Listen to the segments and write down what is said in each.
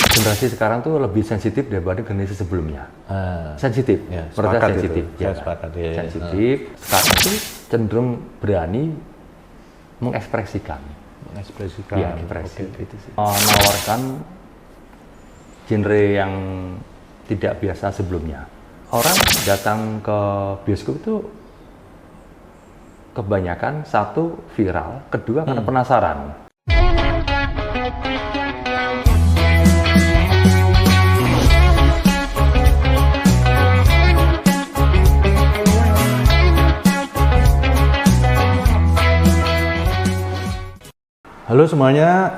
Generasi sekarang tuh lebih sensitif daripada generasi sebelumnya. Sensitif, Ya, menurut saya sepakat sensitif. itu. Saya sepakat, ya. Sensitif. Sekarang tuh cenderung berani mengekspresikan. Iya, ekspresi. Itu sih. Menawarkan genre yang tidak biasa sebelumnya. Orang datang ke bioskop itu kebanyakan satu viral, kedua karena penasaran. Halo semuanya,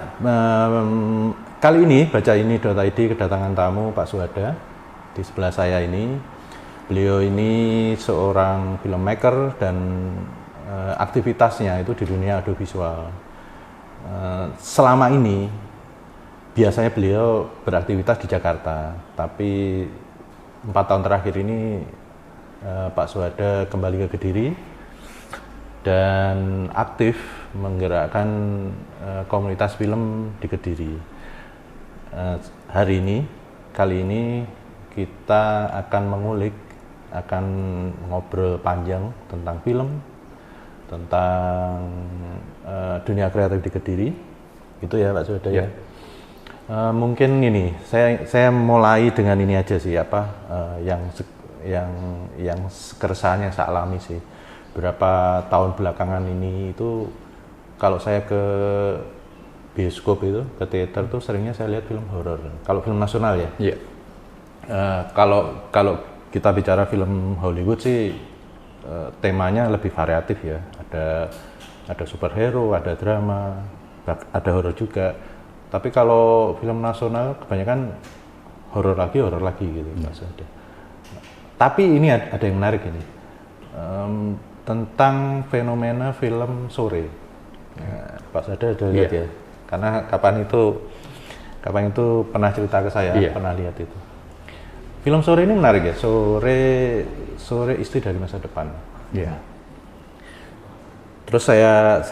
kali ini Baca Ini.id kedatangan tamu Pak Suhada di sebelah saya ini. Beliau ini seorang filmmaker dan aktivitasnya itu di dunia audiovisual. Selama ini biasanya beliau beraktivitas di Jakarta, tapi 4 tahun terakhir ini Pak Suhada kembali ke Kediri dan aktif menggerakkan komunitas film di Kediri. Kali ini kita akan mengulik, akan ngobrol panjang tentang film, tentang dunia kreatif di Kediri. Itu ya Pak Suhada ya. Mungkin ini saya mulai dengan ini aja sih, yang keresahan yang saya alami sih. Berapa tahun belakangan ini itu kalau saya ke bioskop itu, ke teater tuh seringnya saya lihat film horor. Kalau film nasional ya. Iya. Kalau kita bicara film Hollywood sih temanya lebih variatif ya. Ada superhero, ada drama, ada horor juga. Tapi kalau film nasional kebanyakan horor lagi gitu maksudnya. Tapi ini ada yang menarik ini. Tentang fenomena film sore. Nah, Pak Suhada udah lihat ya. Karena kapan itu pernah cerita ke saya, pernah lihat itu. Film sore ini menarik ya. Sore istri dari masa depan. Iya. Terus saya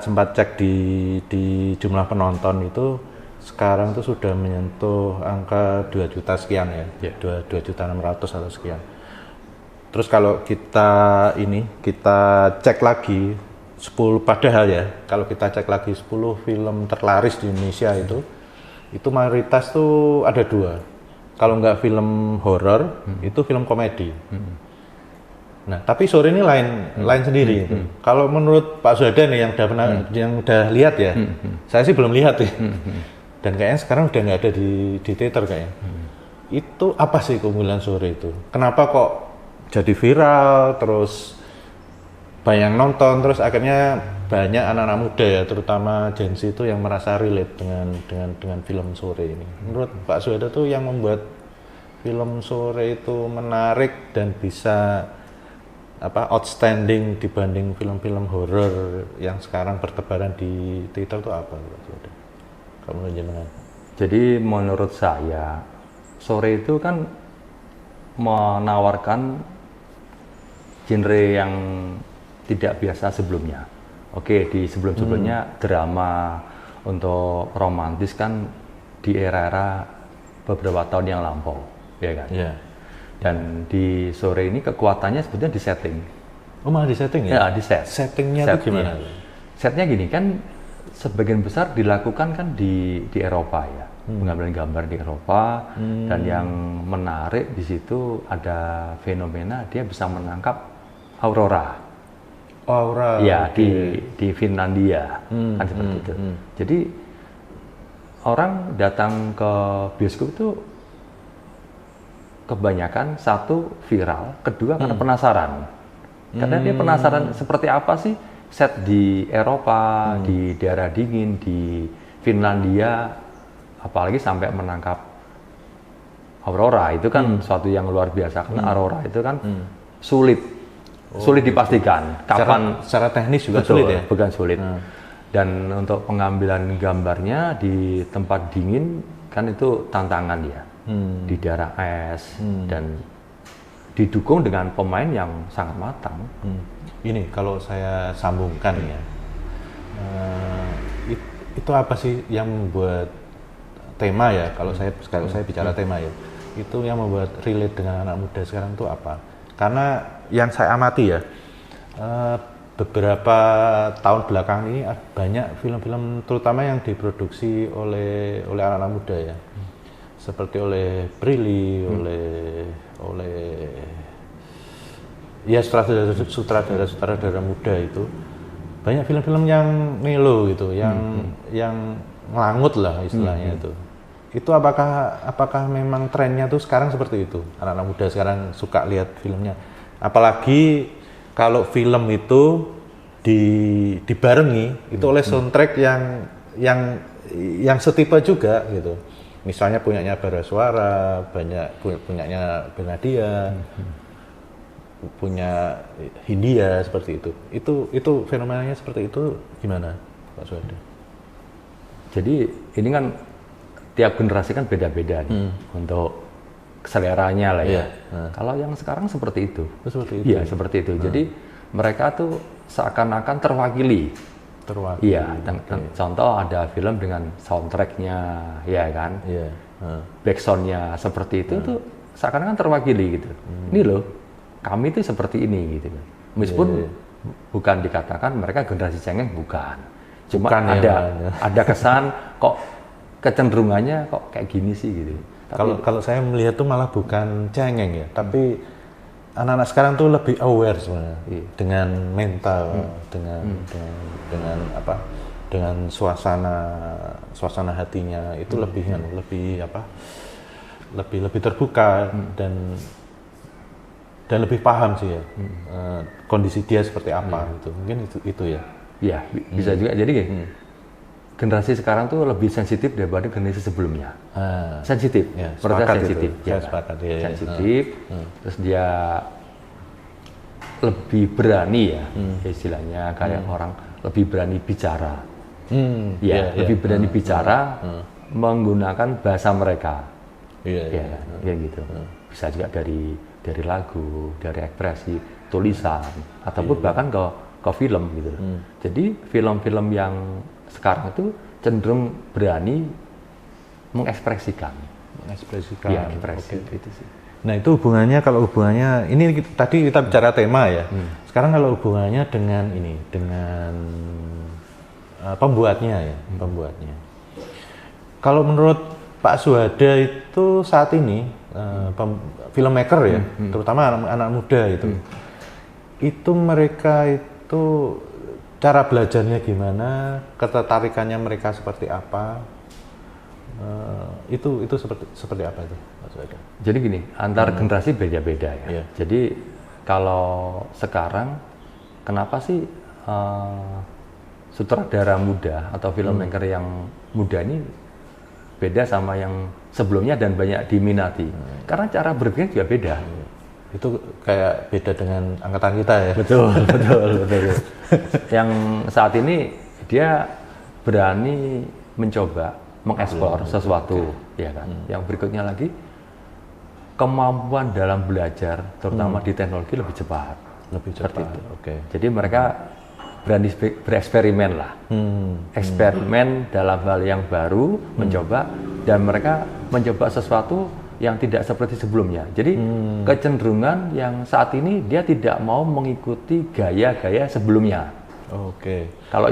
sempat cek di jumlah penonton itu sekarang tuh sudah menyentuh angka 2 juta sekian ya. 2.600.000 atau sekian. Terus kalau kita cek lagi 10, padahal ya kalau kita cek lagi 10 film terlaris di Indonesia itu mayoritas tuh ada 2. Kalau nggak film horor, itu film komedi. Nah, tapi sore ini lain sendiri itu. Kalau menurut Pak Suhada nih yang udah lihat ya, saya sih belum lihat ya. Dan kayaknya sekarang udah nggak ada di teater kayaknya. Itu apa sih keunggulan sore itu? Kenapa kok jadi viral, terus banyak nonton, terus akhirnya banyak anak-anak muda ya, terutama Gen Z itu yang merasa relate dengan film sore ini. Menurut Pak Suhada tuh yang membuat film sore itu menarik dan bisa outstanding dibanding film-film horor yang sekarang bertebaran di teater itu apa Pak Suhada? Kamu jenengan. Jadi menurut saya sore itu kan menawarkan genre yang tidak biasa sebelumnya. Oke, di sebelum-sebelumnya drama untuk romantis kan di era-era beberapa tahun yang lampau, ya kan? Iya. Dan di sore ini kekuatannya sebetulnya di setting. Oh, malah di setting ya? Ya, di set. Settingnya itu gimana? Setnya gini kan, sebagian besar dilakukan kan di Eropa ya. Pengambilan gambar di Eropa, dan yang menarik di situ ada fenomena dia bisa menangkap aurora. Ya, di Finlandia kan seperti itu. Jadi orang datang ke bioskop itu kebanyakan satu viral, kedua karena penasaran. Karena dia penasaran seperti apa sih set di Eropa, di daerah dingin, di Finlandia, apalagi sampai menangkap aurora. Itu kan suatu yang luar biasa, karena aurora itu kan sulit dipastikan kapan. Secara teknis juga betul, sulit ya? Bukan sulit. Dan untuk pengambilan gambarnya di tempat dingin kan itu tantangan ya. Di daerah es dan didukung dengan pemain yang sangat matang. Ini kalau saya sambungkan ya, itu apa sih yang membuat tema ya, kalau saya bicara tema ya, itu yang membuat relate dengan anak muda sekarang itu apa? Karena yang saya amati ya, beberapa tahun belakangan ini banyak film-film terutama yang diproduksi oleh anak-anak muda ya, seperti oleh Prilly, oleh ya sutradara muda itu banyak film-film yang melo gitu, yang ngelangut lah istilahnya itu. Itu apakah memang trennya tuh sekarang seperti itu? Anak-anak muda sekarang suka lihat filmnya. Apalagi kalau film itu dibarengi itu oleh soundtrack yang setipe juga gitu. Misalnya punyanya Bara Suara, punyanya Bernadia, punya Hindia seperti itu. Itu fenomenanya seperti itu gimana, Pak Suhadi? Jadi ini kan tiap generasi kan beda-beda nih untuk seleranya lah ya. Kalau yang sekarang seperti itu. Seperti itu. Iya, seperti itu. Jadi mereka tuh seakan-akan terwakili. Iya, contoh ada film dengan soundtracknya, ya kan, backsoundnya seperti itu tuh seakan-akan terwakili gitu. Ini loh, kami tuh seperti ini gitu. Meskipun bukan dikatakan mereka generasi cengeng, bukan. Cuma ada kesan kok kecenderungannya kok kayak gini sih gitu. Kalau saya melihat tuh malah bukan cengeng ya, tapi anak-anak sekarang tuh lebih aware sebenarnya dengan mental, dengan suasana hatinya itu lebih terbuka dan lebih paham sih ya kondisi dia seperti apa gitu. Mungkin itu ya. Iya, bisa juga. Jadi generasi sekarang tuh lebih sensitif daripada generasi sebelumnya. Sensitif, sensitif. Saya sepakat. Sensitif, terus dia lebih berani ya, istilahnya kayak orang lebih berani bicara. Lebih berani bicara menggunakan bahasa mereka. Ya gitu. Bisa juga dari lagu, dari ekspresi, tulisan, ataupun bahkan ke film gitu. Jadi film-film yang sekarang itu cenderung berani mengekspresikan. Ya, ekspresi itu sih. Nah itu hubungannya ini tadi kita bicara tema ya. Sekarang kalau hubungannya dengan pembuatnya ya, pembuatnya. Kalau menurut Pak Suhada itu saat ini filmmaker ya, terutama anak muda itu mereka itu cara belajarnya gimana, ketertarikannya mereka seperti apa, itu seperti apa itu, Mas Suhada? Jadi gini, antar generasi beda-beda ya. Jadi kalau sekarang, kenapa sih sutradara muda atau filmmaker yang muda ini beda sama yang sebelumnya dan banyak diminati? Karena cara berpikir juga beda. Itu kayak beda dengan angkatan kita ya. Betul. Yang saat ini dia berani mencoba mengeksplor sesuatu, ya kan. Yang berikutnya lagi kemampuan dalam belajar, terutama di teknologi lebih cepat. Jadi mereka berani bereksperimen lah, eksperimen dalam hal yang baru, mencoba, dan mereka mencoba sesuatu yang tidak seperti sebelumnya. Jadi kecenderungan yang saat ini dia tidak mau mengikuti gaya-gaya sebelumnya. Kalau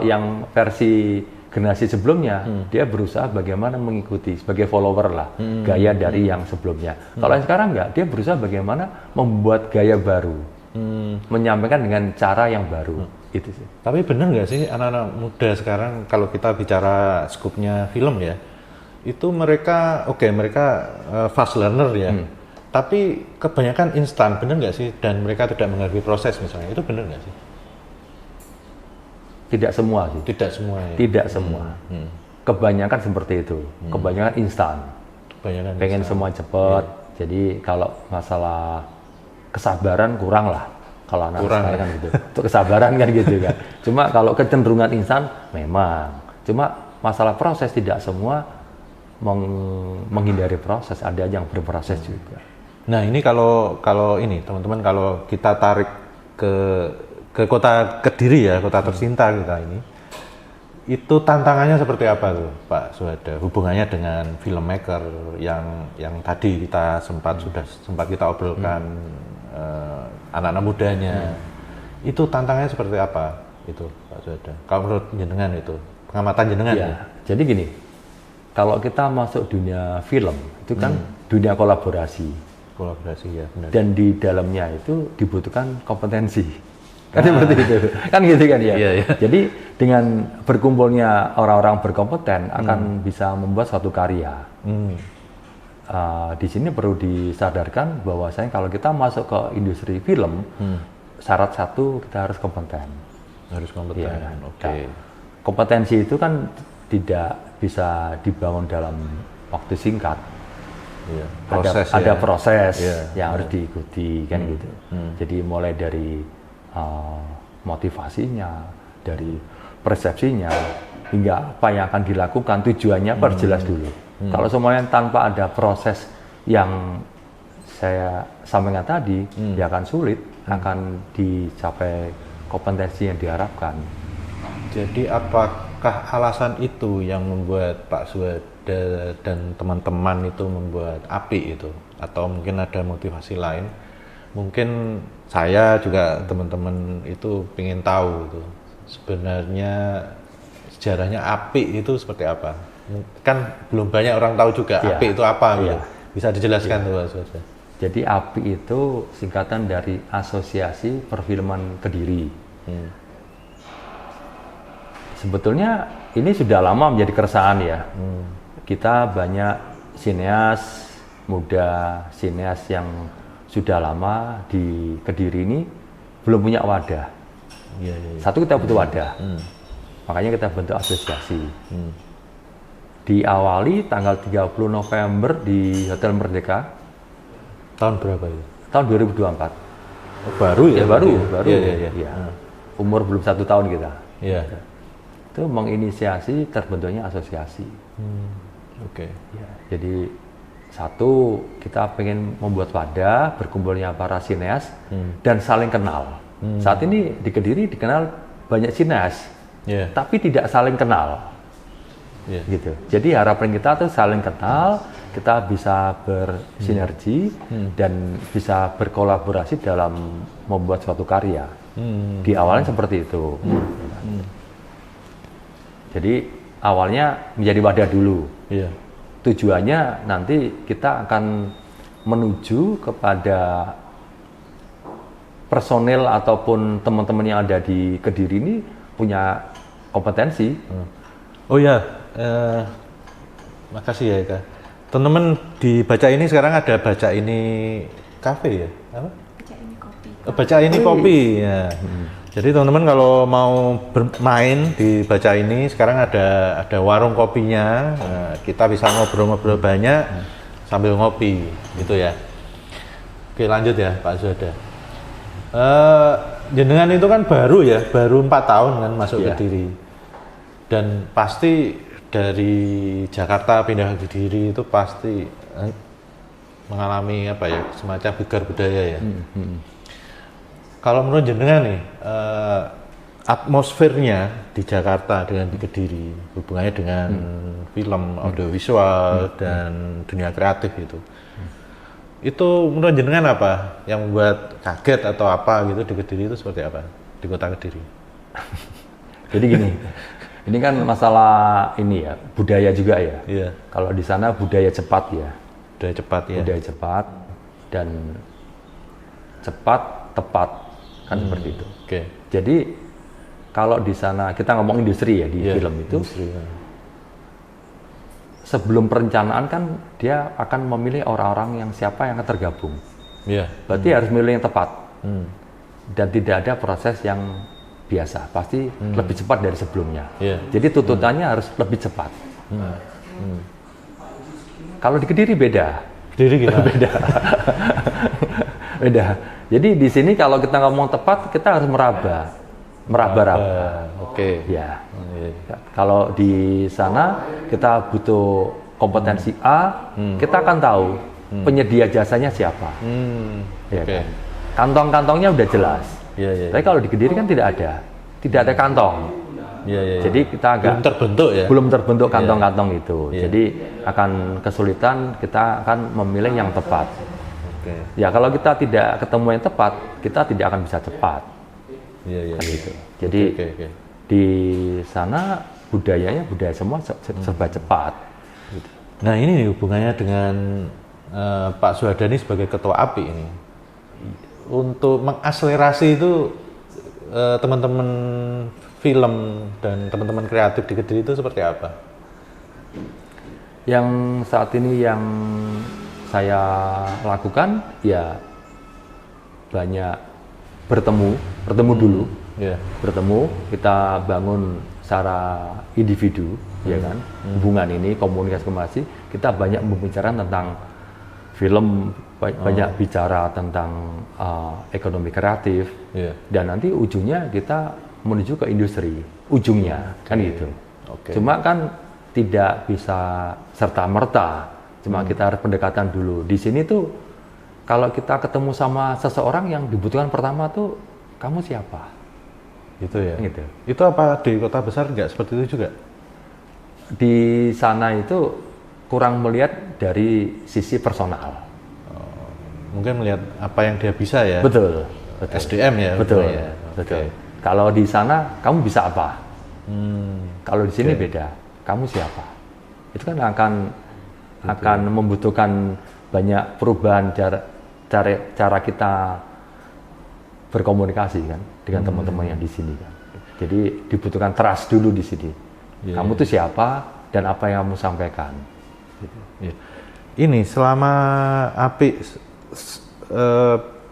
yang versi generasi sebelumnya, dia berusaha bagaimana mengikuti sebagai follower lah gaya dari yang sebelumnya. Kalau yang sekarang enggak, dia berusaha bagaimana membuat gaya baru, menyampaikan dengan cara yang baru. Itu sih. Tapi benar nggak sih anak-anak muda sekarang kalau kita bicara skupnya film ya? Itu mereka fast learner ya, tapi kebanyakan instan, benar nggak sih? Dan mereka tidak menghargai proses misalnya, itu benar nggak sih? Tidak semua sih. Tidak semua. Kebanyakan seperti itu. Kebanyakan instan. Pengen semua cepat. Jadi kalau masalah kesabaran kurang lah. Kalau anak sekarang kan gitu. Untuk kesabaran kan gitu kan. Cuma kalau kecenderungan instan memang. Cuma masalah proses tidak semua menghindari proses, ada yang berproses juga. Nah ini kalau ini teman-teman, kalau kita tarik ke kota Kediri ya, kota tercinta kita ini, Itu tantangannya seperti apa tuh, Pak Suhada? Hubungannya dengan filmmaker yang tadi kita sempat kita obrolkan anak-anak mudanya. Itu tantangannya seperti apa itu, Pak Suhada? Kalau menurut jenengan itu, pengamatan jenengan ya? Jadi gini, kalau kita masuk dunia film itu kan dunia kolaborasi. Kolaborasi ya, benar. Dan di dalamnya itu dibutuhkan kompetensi. Kan seperti itu, kan gitu kan ya. Iya. Jadi dengan berkumpulnya orang-orang berkompeten akan bisa membuat suatu karya. Di sini perlu disadarkan bahwasanya kalau kita masuk ke industri film, syarat satu kita harus kompeten. Harus kompeten. Ya, Oke. Kompetensi itu kan tidak bisa dibangun dalam waktu singkat. Iya. Ada proses Iya. yang harus diikuti kan gitu. Jadi mulai dari motivasinya, dari persepsinya, hingga apa yang akan dilakukan, tujuannya perjelas dulu. Kalau semuanya tanpa ada proses yang saya sampaikan tadi, ya akan sulit, akan dicapai kompetensi yang diharapkan. Jadi apakah alasan itu yang membuat Pak Suhada dan teman-teman itu membuat API itu? Atau mungkin ada motivasi lain? Mungkin saya juga teman-teman itu ingin tahu itu sebenarnya sejarahnya API itu seperti apa. Kan belum banyak orang tahu juga API itu apa gitu. Bisa dijelaskan tuh Pak Suhada. Jadi API itu singkatan dari Asosiasi Perfilman Kediri. Sebetulnya ini sudah lama menjadi keresahan ya. Kita banyak sineas muda, sineas yang sudah lama di Kediri ini belum punya wadah. Iya. Satu, kita butuh wadah. Makanya kita bentuk asosiasi. Diawali tanggal 30 November di Hotel Merdeka. Tahun berapa itu? Tahun 2024. Oh, baru ya? Baru. Iya. Ya. Umur belum 1 tahun kita. Iya. Itu menginisiasi terbentuknya asosiasi. Oke. Ya, jadi satu, kita pengen membuat wadah berkumpulnya para sineas dan saling kenal. Saat ini di Kediri dikenal banyak sineas, tapi tidak saling kenal. Gitu. Jadi harapan kita tuh saling kenal, kita bisa bersinergi dan bisa berkolaborasi dalam membuat suatu karya. Di awalnya seperti itu. Jadi awalnya menjadi wadah dulu. Tujuannya nanti kita akan menuju kepada personel ataupun teman-teman yang ada di Kediri ini punya kompetensi. Oh ya, makasih ya Kak. Teman-teman di Baca Ini sekarang ada Baca Ini Cafe ya? Apa? Baca Ini Kopi. Baca Ini Kopi ya. Jadi teman-teman kalau mau bermain di Baca Ini sekarang ada warung kopinya. Nah, kita bisa ngobrol-ngobrol banyak sambil ngopi gitu ya. Oke, lanjut ya Pak Suhada. Jenengan itu kan baru 4 tahun kan masuk Kediri. Dan pasti dari Jakarta pindah ke Kediri itu pasti mengalami semacam gegar budaya ya. Kalau menurut jenengan nih, atmosfernya di Jakarta dengan di Kediri, hubungannya dengan film, audiovisual, dan dunia kreatif itu menurut jenengan apa yang membuat kaget atau apa gitu di Kediri itu seperti apa, di kota Kediri? Jadi gini, ini kan masalah ini ya, budaya juga ya. Iya. Kalau di sana budaya cepat ya. Budaya cepat ya. Budaya cepat dan cepat, tepat. Kan seperti itu. Oke. Jadi kalau di sana kita ngomong industri ya di film itu, sebelum perencanaan kan dia akan memilih orang-orang yang siapa yang akan tergabung. Berarti harus milih yang tepat. Dan tidak ada proses yang biasa, pasti lebih cepat dari sebelumnya. Jadi tuntutannya harus lebih cepat. Kalau di Kediri beda. Kediri gimana? Beda. Beda. Jadi di sini kalau kita ngomong tepat, kita harus meraba. Oke. Ya. Kalau di sana kita butuh kompetensi A, kita akan tahu penyedia jasanya siapa. Ya kan? Kantong-kantongnya udah jelas. Tapi kalau di Kediri kan tidak ada kantong. Jadi kita belum terbentuk kantong-kantong itu. Jadi akan kesulitan, kita akan memilih yang tepat. Ya kalau kita tidak ketemu yang tepat, kita tidak akan bisa cepat. Gitu. Jadi di sana budaya semua serba cepat. Gitu. Nah ini hubungannya dengan Pak Suhadani sebagai ketua API ini. Untuk mengakselerasi itu teman-teman film dan teman-teman kreatif di Kediri itu seperti apa? Yang saat ini yang saya lakukan ya banyak bertemu dulu, bertemu, kita bangun secara individu, ya kan, hubungan ini, komunikasi, kita banyak membicarakan tentang film, banyak bicara tentang ekonomi kreatif, dan nanti ujungnya kita menuju ke industri, ujungnya, kan gitu. Cuma kan tidak bisa serta-merta, cuma kita harus pendekatan dulu. Di sini tuh kalau kita ketemu sama seseorang yang dibutuhkan pertama tuh, kamu siapa? Gitu ya? Gitu. Itu apa di kota besar nggak seperti itu juga? Di sana itu kurang melihat dari sisi personal. Mungkin melihat apa yang dia bisa ya? Betul. SDM ya? Betul. Kalau di sana, kamu bisa apa? Kalau di sini beda, kamu siapa? Itu kan akan membutuhkan banyak perubahan cara kita berkomunikasi kan dengan teman-teman yang di sini kan. Jadi dibutuhkan trust dulu di sini. Kamu tuh siapa dan apa yang kamu sampaikan. Gitu. Ini selama API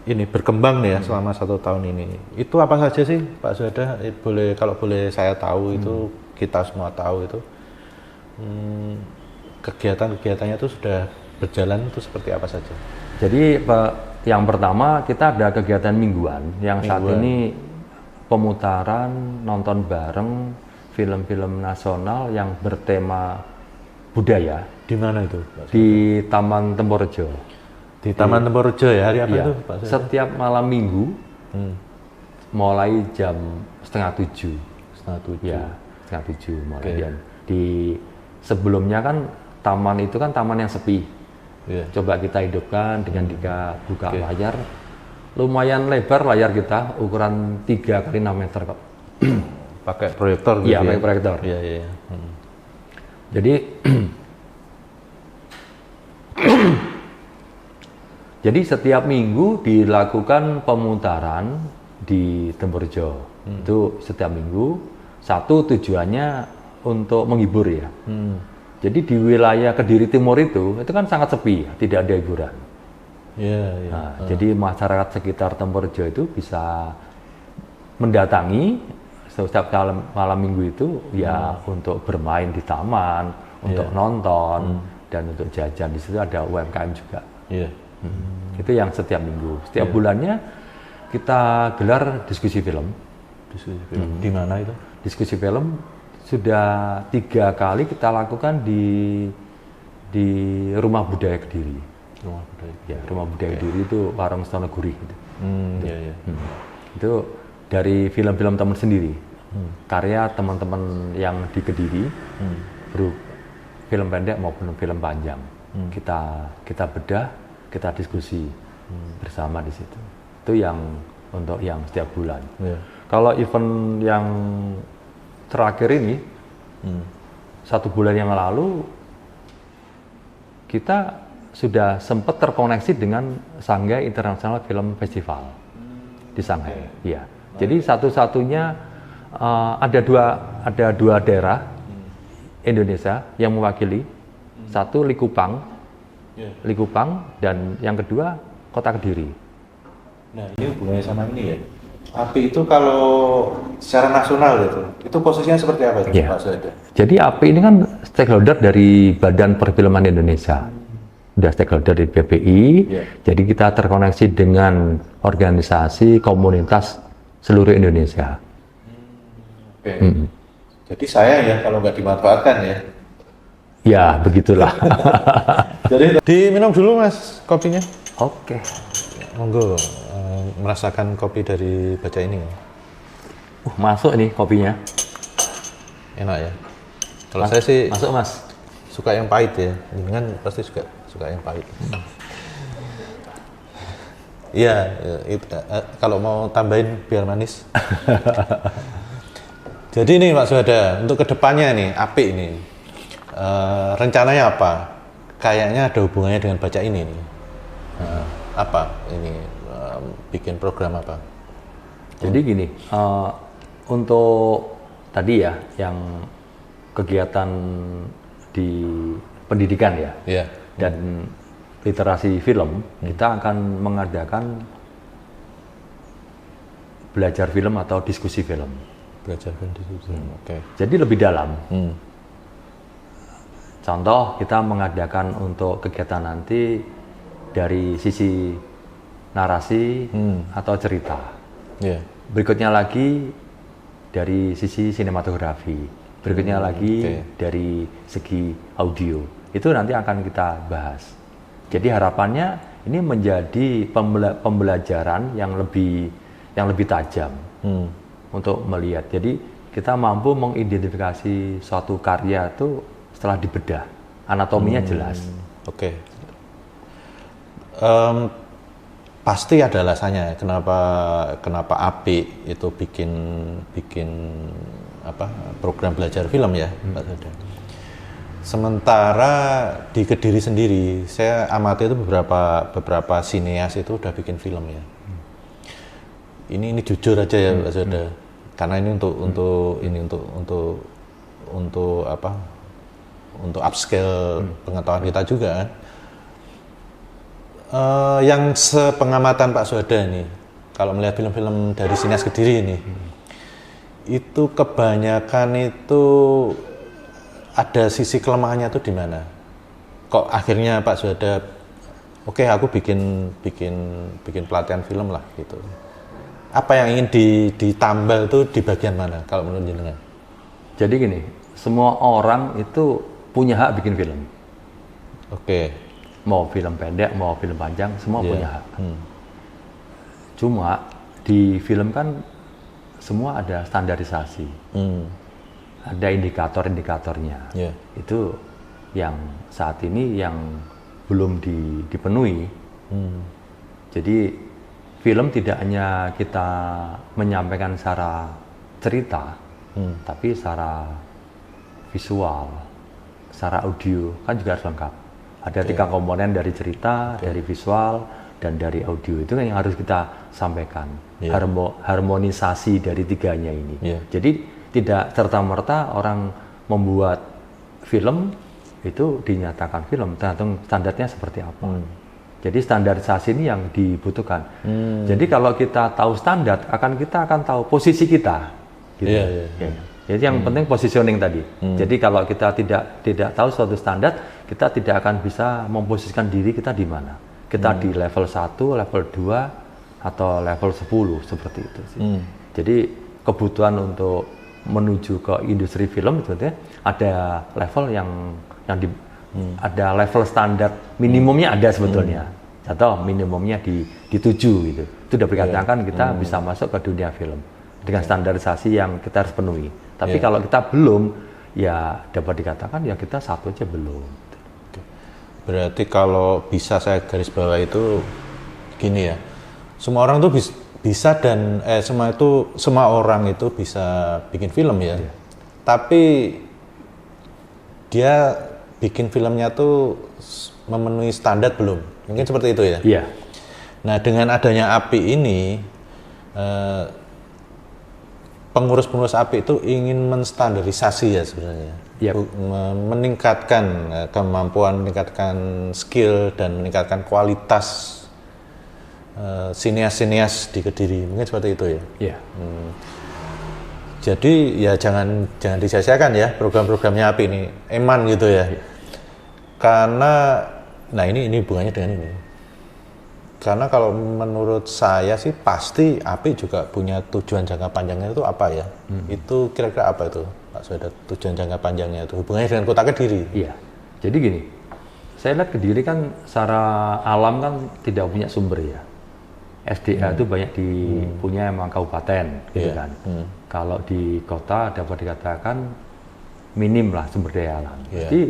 ini berkembang nih ya selama 1 tahun ini. Itu apa saja sih Pak Suhada? Kalau boleh saya tahu itu, kita semua tahu itu. Kegiatan-kegiatannya itu sudah berjalan itu seperti apa saja? Jadi yang pertama kita ada kegiatan mingguan yang saat ini pemutaran nonton bareng film-film nasional yang bertema budaya. Di mana itu? Di Taman Temporejo. Di Taman Temporejo ya, hari apa itu Pak Suhada? Setiap malam minggu mulai jam 6:30. 6:30. Ya, 6:30 mulai. Di sebelumnya kan taman itu kan taman yang sepi. Coba kita hidupkan dengan buka layar. Lumayan lebar layar kita, ukuran 3x6 meter kok. Pakai proyektor gitu. Iya, pakai proyektor. Iya. Jadi setiap minggu dilakukan pemutaran di Temporejo. Itu setiap minggu. Satu tujuannya untuk menghibur ya. Jadi di wilayah Kediri Timur itu kan sangat sepi, tidak ada hiburan. Jadi masyarakat sekitar Temporejo itu bisa mendatangi setiap malam minggu itu ya untuk bermain di taman, untuk nonton dan untuk jajan. Di situ ada UMKM juga. Itu yang setiap minggu. Setiap bulannya kita gelar diskusi film. Di mana itu? Diskusi film sudah 3 kali kita lakukan di Rumah Budaya Kediri. Rumah Budaya Kediri itu Warung Stonoguri gitu. Itu dari film-film teman sendiri. Karya teman-teman yang di Kediri, film pendek maupun film panjang. Kita bedah, kita diskusi bersama di situ. Itu yang untuk yang setiap bulan. Kalau event yang terakhir ini, 1 bulan yang lalu, kita sudah sempat terkoneksi dengan Shanghai International Film Festival di Shanghai. Jadi satu-satunya ada dua daerah Indonesia yang mewakili. Satu Likupang, dan yang kedua Kota Kediri. Nah ini hubungannya sama ini ya. API itu kalau secara nasional itu posisinya seperti apa itu Pak Suhada? Jadi API ini kan stakeholder dari Badan Perfilman Indonesia, udah stakeholder di BPI. Jadi kita terkoneksi dengan organisasi komunitas seluruh Indonesia. Jadi sayang ya kalau nggak dimanfaatkan ya. Ya begitulah. Jadi diminum dulu Mas kopinya. Oke. Monggo. Merasakan kopi dari Baja ini. Masuk nih kopinya. Enak ya. Kalau saya sih masuk Mas. suka yang pahit ya. Dengan pasti suka yang pahit. Iya, kalau mau tambahin biar manis. Jadi nih Pak Suhada, untuk kedepannya nih, API ini rencananya apa? Kayaknya ada hubungannya dengan baca ini nih. Apa ini bikin program apa? Jadi gini, untuk tadi ya yang kegiatan di pendidikan ya, dan literasi film, kita akan mengadakan belajar film atau diskusi film. Belajar film diskusi. Oke. Jadi lebih dalam. Contoh kita mengadakan untuk kegiatan nanti dari sisi narasi atau cerita. Berikutnya lagi dari sisi sinematografi. Berikutnya lagi dari segi audio. Itu nanti akan kita bahas. Jadi harapannya ini menjadi pembelajaran yang lebih tajam untuk melihat. Jadi kita mampu mengidentifikasi suatu karya itu setelah dibedah, anatominya jelas. Oke. Pasti ada alasannya kenapa API itu bikin program belajar film ya, Pak Suhada. Sementara di Kediri sendiri, saya amati itu beberapa sineas itu udah bikin film ya. Ini jujur aja ya Pak Suhada. Karena ini untuk upscale pengetahuan kita juga kan. Yang sepengamatan Pak Suhada nih, kalau melihat film-film dari sineas Kediri ini, itu kebanyakan itu ada sisi kelemahannya tuh di mana? Kok akhirnya Pak Suhada, oke, aku bikin pelatihan film lah gitu. Apa yang ingin ditambal tuh di bagian mana kalau menurut jenengan? Jadi gini, semua orang itu punya hak bikin film. Oke. Mau film pendek, mau film panjang, semua punya hak. Cuma di film kan semua ada standarisasi. Ada indikator-indikatornya. Itu yang saat ini yang belum dipenuhi. Jadi film tidak hanya kita menyampaikan secara cerita, tapi secara visual, secara audio kan juga harus lengkap. Ada 3 komponen dari cerita, dari visual, dan dari audio. Itu kan yang harus kita sampaikan. Harmonisasi dari 3-nya ini. Jadi tidak serta-merta orang membuat film itu dinyatakan film, tergantung standarnya seperti apa. Jadi standarisasi ini yang dibutuhkan. Jadi kalau kita tahu standar, kita akan tahu posisi kita. Gitu. Jadi yang penting positioning tadi. Jadi kalau kita tidak tahu suatu standar, kita tidak akan bisa memposisikan diri kita di mana. Kita di level 1, level 2, atau level 10 seperti itu sih. Jadi kebutuhan untuk menuju ke industri film sebetulnya ada level ada level standar minimumnya ada sebetulnya. Atau minimumnya di 7 gitu. Itu sudah dikatakan kita bisa masuk ke dunia film dengan standarisasi yang kita harus penuhi. Tapi kalau kita belum, ya dapat dikatakan ya kita satu aja belum. Berarti kalau bisa saya garis bawah itu gini ya, semua orang tuh bisa dan semua orang itu bisa bikin film ya. Tapi dia bikin filmnya tuh memenuhi standar belum? Mungkin seperti itu ya. Iya. Nah dengan adanya API ini, pengurus-pengurus API itu ingin menstandarisasi ya sebenarnya. Meningkatkan kemampuan, meningkatkan skill dan meningkatkan kualitas sineas-sineas di Kediri. Mungkin seperti itu ya. Iya. Jadi ya jangan disia-siakan ya program-programnya API ini, eman gitu ya. Karena ini hubungannya dengan ini. Karena kalau menurut saya sih pasti API juga punya tujuan jangka panjangnya itu apa ya? Itu kira-kira apa itu Pak Suhada, tujuan jangka panjangnya itu hubungannya dengan kota Kediri? Iya. Jadi gini, saya lihat Kediri kan secara alam kan tidak punya sumber ya. SDA itu banyak punya emang kabupaten gitu kan. Kalau di kota dapat dikatakan minim lah sumber daya alam. Jadi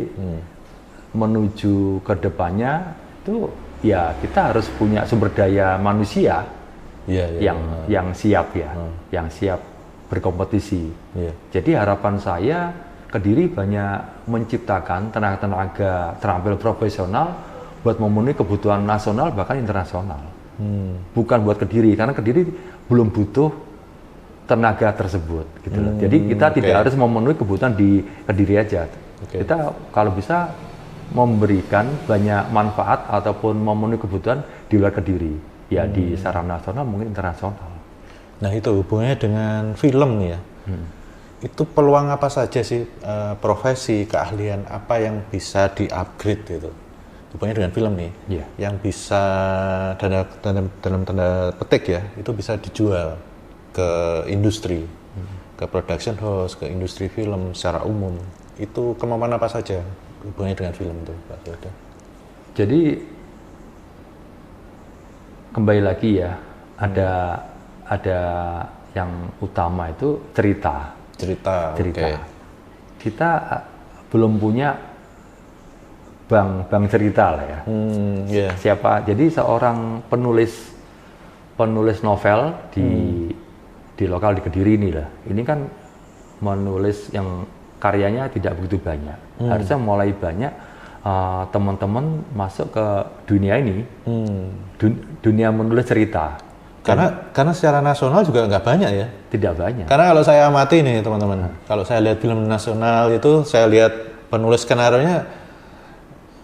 menuju ke depannya itu ya kita harus punya sumber daya manusia yang siap ya, yang siap berkompetisi. Jadi harapan saya Kediri banyak menciptakan tenaga-tenaga terampil profesional buat memenuhi kebutuhan nasional bahkan internasional. Bukan buat Kediri, karena Kediri belum butuh tenaga tersebut gitu loh. Jadi kita tidak harus memenuhi kebutuhan di Kediri aja. Kita kalau bisa memberikan banyak manfaat ataupun memenuhi kebutuhan di luar Kediri. Ya di secara nasional mungkin internasional. Nah itu hubungannya dengan film nih ya. Itu peluang apa saja sih, profesi, keahlian apa yang bisa di-upgrade gitu? Hubungannya dengan film nih, yang bisa dalam tanda petik ya, itu bisa dijual ke industri, ke production house, ke industri film secara umum. Itu kemampuan apa saja hubungannya dengan film itu, Pak Suwada? Jadi kembali lagi ya, ada yang utama itu cerita. Okay. Kita belum punya bank cerita lah ya. Siapa? Jadi seorang penulis novel di lokal di Kediri ini lah. Ini kan menulis yang karyanya tidak begitu banyak. Harusnya mulai banyak teman-teman masuk ke dunia ini, dunia menulis cerita. Karena secara nasional juga nggak banyak ya. Tidak banyak. Karena kalau saya amati nih teman-teman, kalau saya lihat film nasional itu, saya lihat penulis skenarionya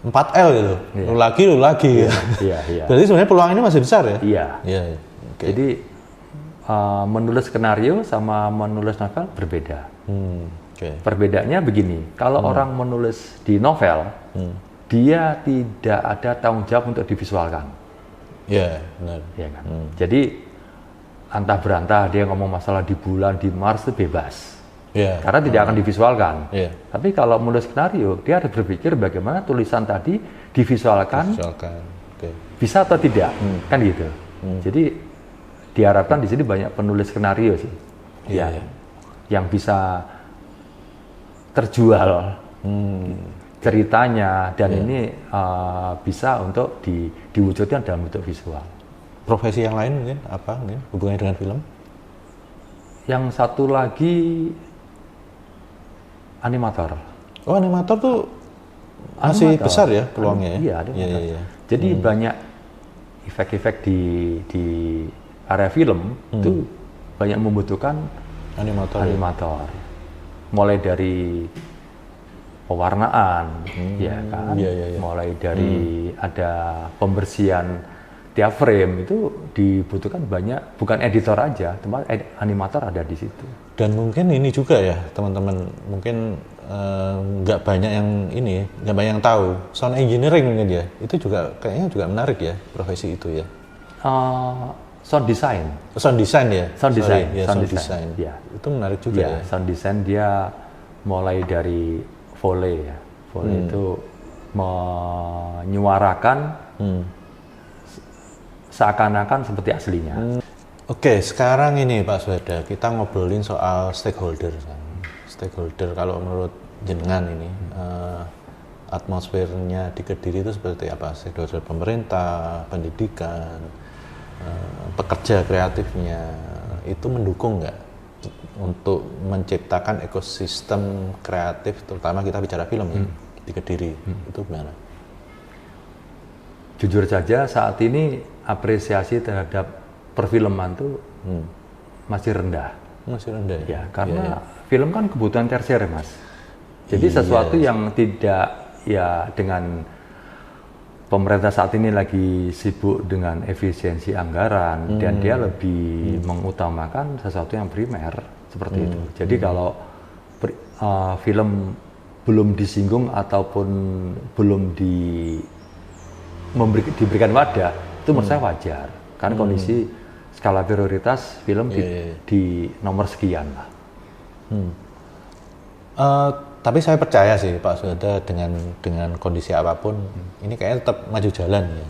4L gitu, lu lagi. Iya. Berarti sebenarnya peluang ini masih besar ya? Iya. Okay. Jadi menulis skenario sama menulis novel berbeda. Perbedaannya begini, kalau orang menulis di novel, dia tidak ada tanggung jawab untuk divisualkan. Iya, benar. Ya kan? Jadi antah berantah dia ngomong masalah di bulan, di Mars itu bebas. Karena tidak akan divisualkan. Tapi kalau menulis skenario, dia harus berpikir bagaimana tulisan tadi divisualkan. Bisa atau tidak, kan gitu. Jadi diharapkan di sini banyak penulis skenario sih, yang bisa terjual ceritanya dan ini bisa untuk diwujudkan dalam bentuk visual. Profesi yang lain mungkin apa? Hubungannya dengan film? Yang satu lagi animator. Oh, animator tuh masih besar ya peluangnya ya? Iya. Jadi banyak efek-efek di area film itu banyak membutuhkan animator. Mulai dari pewarnaan, ya kan? Mulai dari ada pembersihan tiap frame itu dibutuhkan banyak, bukan editor aja, tempat animator ada di situ. Dan mungkin ini juga ya teman-teman, mungkin nggak banyak yang tahu sound engineering mungkin ya, itu juga kayaknya juga menarik ya profesi itu ya. Sound design ya. Sound design. Ya. Itu menarik juga ya. Sound design dia mulai dari Foley ya. Foley itu menyuarakan seakan-akan seperti aslinya. Oke, sekarang ini Pak Suwada, kita ngobrolin soal stakeholder. Stakeholder kalau menurut jenengan ini atmosfernya di Kediri itu seperti apa? Stakeholder pemerintah, pendidikan, pekerja kreatifnya itu mendukung nggak untuk menciptakan ekosistem kreatif, terutama kita bicara film ya, di Kediri, itu gimana? Jujur saja saat ini apresiasi terhadap perfilman itu masih rendah. Ya, karena film kan kebutuhan tersier, Mas. Jadi sesuatu yang tidak ya dengan pemerintah saat ini lagi sibuk dengan efisiensi anggaran dan dia lebih mengutamakan sesuatu yang primer seperti itu. Jadi kalau film belum disinggung ataupun belum diberikan wadah, itu menurut saya wajar. Karena kondisi skala prioritas film di nomor sekian lah. Tapi saya percaya sih Pak Suwada dengan kondisi apapun ini kayaknya tetap maju jalan ya,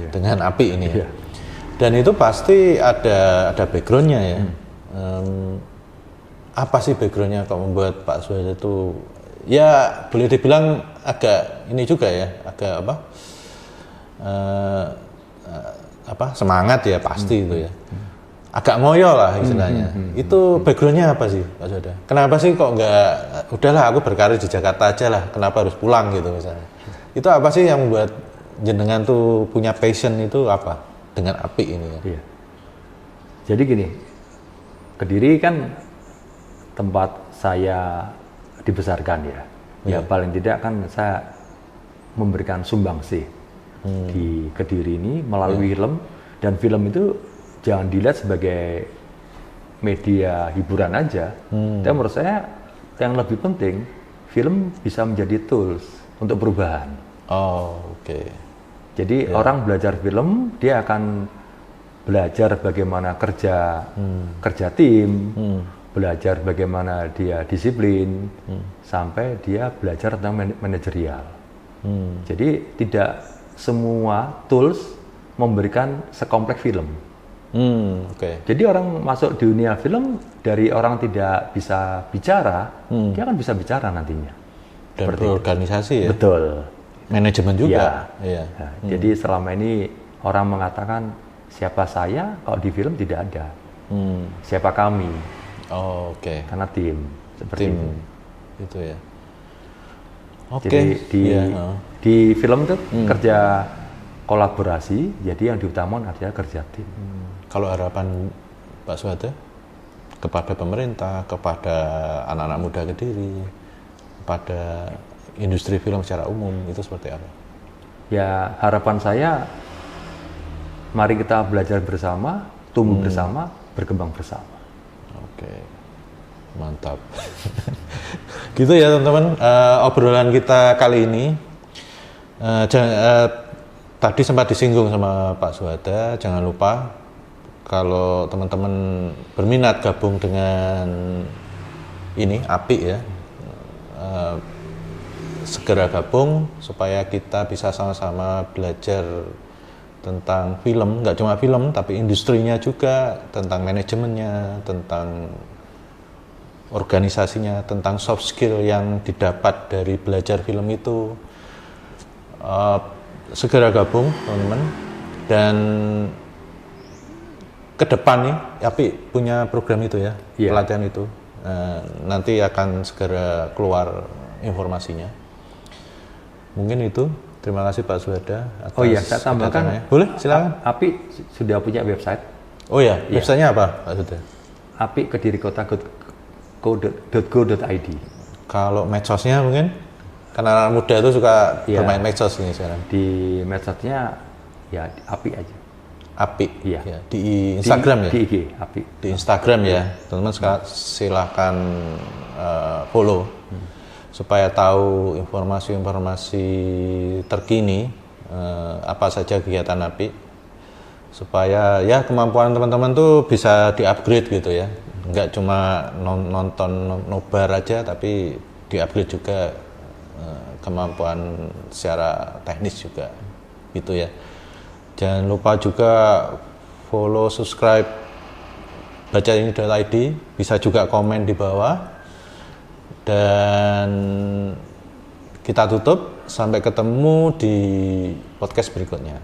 dengan api ini ya. Dan itu pasti ada backgroundnya ya. Apa sih backgroundnya kok membuat Pak Suwada itu ya boleh dibilang agak ini juga ya, agak semangat ya pasti itu ya. Agak ngoyo lah istilahnya. Itu backgroundnya apa sih Pak Suhada? Kenapa sih kok nggak, udahlah aku berkarir di Jakarta aja lah, kenapa harus pulang gitu misalnya? Itu apa sih yang membuat jenengan tuh punya passion itu apa dengan Apik ini ya? Iya. Jadi gini, Kediri kan tempat saya dibesarkan ya. Ya paling tidak kan saya memberikan sumbangsih di Kediri ini melalui film, dan film itu jangan dilihat sebagai media hiburan aja. Tapi menurut saya yang lebih penting, film bisa menjadi tools untuk perubahan. Oh, oke. Jadi orang belajar film, dia akan belajar bagaimana kerja tim, belajar bagaimana dia disiplin, sampai dia belajar tentang manajerial. Jadi tidak semua tools memberikan sekompleks film. Jadi orang masuk di dunia film, dari orang tidak bisa bicara, dia akan bisa bicara nantinya. Dan berorganisasi ya? Betul. Manajemen juga? Iya. Nah, jadi selama ini orang mengatakan, siapa saya kalau di film tidak ada. Siapa kami? Oh, oke. Karena tim, seperti Tim, itu. ya. Oke. Jadi di film itu kerja kolaborasi, jadi yang diutamakan adalah kerja tim. Kalau harapan Pak Suhada kepada pemerintah, kepada anak-anak muda Kediri, kepada industri film secara umum, itu seperti apa? Ya, harapan saya, mari kita belajar bersama, tumbuh bersama, berkembang bersama. Oke, mantap. Gitu ya teman-teman, obrolan kita kali ini. Tadi sempat disinggung sama Pak Suhada, jangan lupa kalau teman-teman berminat gabung dengan ini Apik ya, segera gabung supaya kita bisa sama-sama belajar tentang film, nggak cuma film tapi industrinya juga, tentang manajemennya, tentang organisasinya, tentang soft skill yang didapat dari belajar film itu. Segera gabung teman-teman, dan ke depan nih Apik punya program itu ya, pelatihan itu, nanti akan segera keluar informasinya. Mungkin itu. Terima kasih Pak Suhada. Oh iya, saya tambahkan. Boleh, silakan. Apik sudah punya website. Oh iya, websitenya apa Pak Suhada? apikkedirikota.go.id. Kalau medsosnya mungkin? Karena anak muda itu suka bermain medsos ini sekarang. Di medsosnya ya Apik aja. Apik. Iya. Ya, di Instagram ya? Di IG, Apik. Di Instagram ya. Teman-teman silakan follow. Supaya tahu informasi-informasi terkini, apa saja kegiatan Apik, supaya ya kemampuan teman-teman tuh bisa di-upgrade gitu ya, nggak cuma nonton nobar aja, tapi di-upgrade juga kemampuan secara teknis juga gitu ya. Jangan lupa juga follow, subscribe bacaini.id, bisa juga komen di bawah. Dan kita tutup, sampai ketemu di podcast berikutnya.